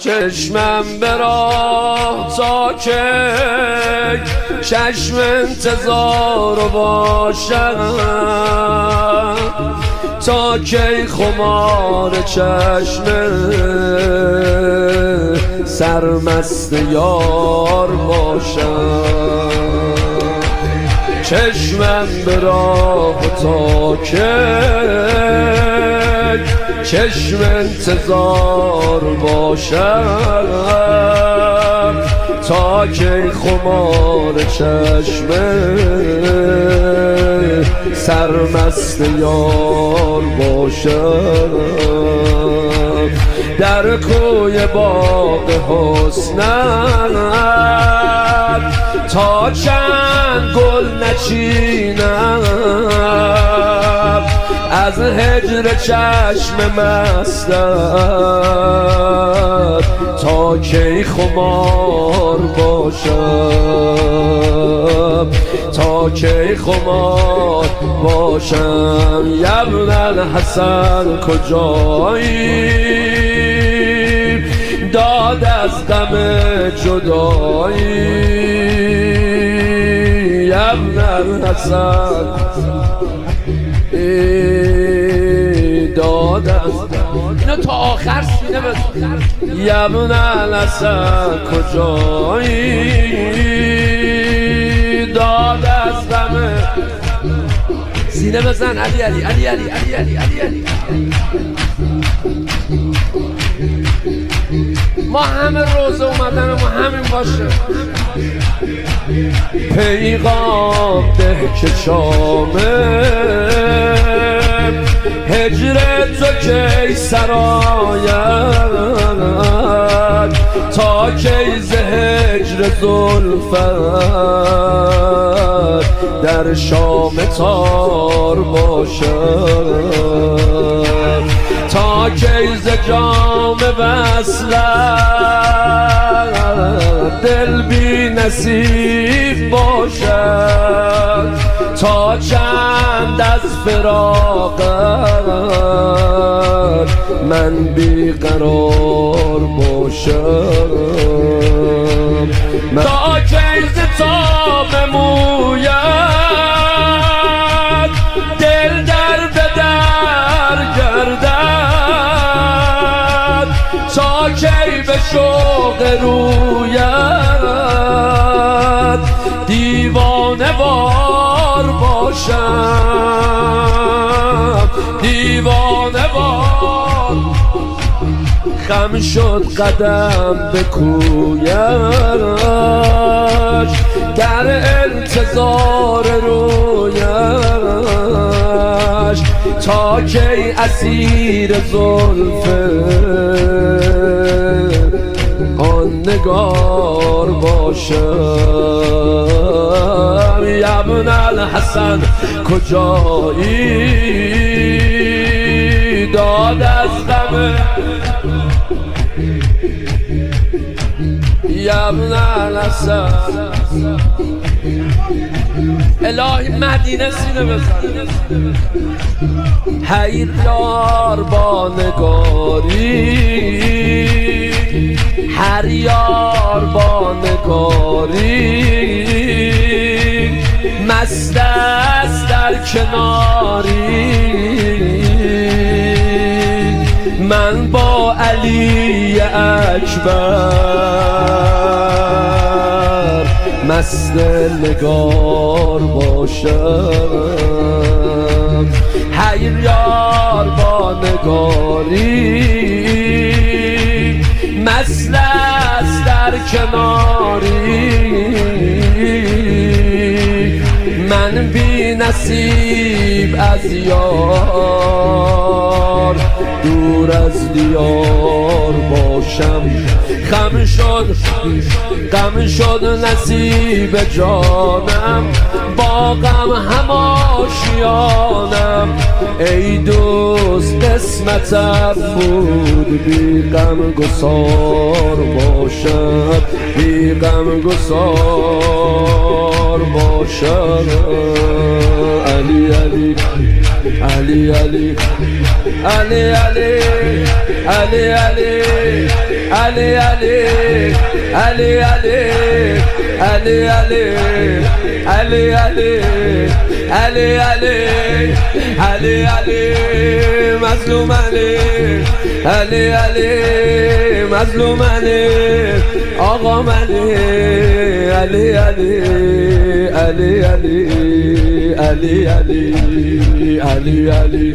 چشمم به راه تا که چشم انتظار باشم، تا کی خمار چشم سرمست یار باشم. چشمم به راه تا که چشم انتظار باشم، تا که خمار چشم سرمست یار باشم. در کوی باغ حسنت تا چند گل نچینم، از هجر چشم مستت تا کی خمار باشم، تا کی خمار باشم. ابن الحسن کجایی داد از غم جدایی، ابن الحسن داد از اینو تا آخر سینه بزن. ابن الحسن کجایی داد از غم سینه بزن. علی علی علی علی علی علی علی علی. ما همه روزه اومدن ما همین باشه. پیغام ده که شامه هجر تو کی سراید، تا کی ز هجر زلفت در شام تار باشد، تا کی ز جام وصلت دل بی نصیب باشد، تا چند از فراقت من بی قرار باشم. تا کی ز تاب مویت دل در به در گردد، تا کی به شوق رویت دیوانه وار باشم، دیوانه وار. خم شد قدم به کویش در انتظار رویش، تا کی اسیر زلف آن نگار باشم. ابن الحسن کجایی داد از غم ابن الحسن. الهی مدینه سینه بزن. حیر یار با نگاری، هر یار با نگاری مست است در کناری. من با علی اکبر مست نگار باشم. حیر یار با نگاری مست است در کناری. من بی نصیب از یار دور از دیار باشم. غم شد نصیب جانم، با غم هم آشیانم. ای دوست قسمتم بود بی غم گسار باشم، بی غم گسار باشم. علی علی Ali Ali Ali Ali Ali Ali Ali Ali Ali Ali Ali Ali Ali Ali Ali Ali Ali mazlum Ali Ali Ali mazlum Ali آقا منی علی علی علی علی علی علی علی علی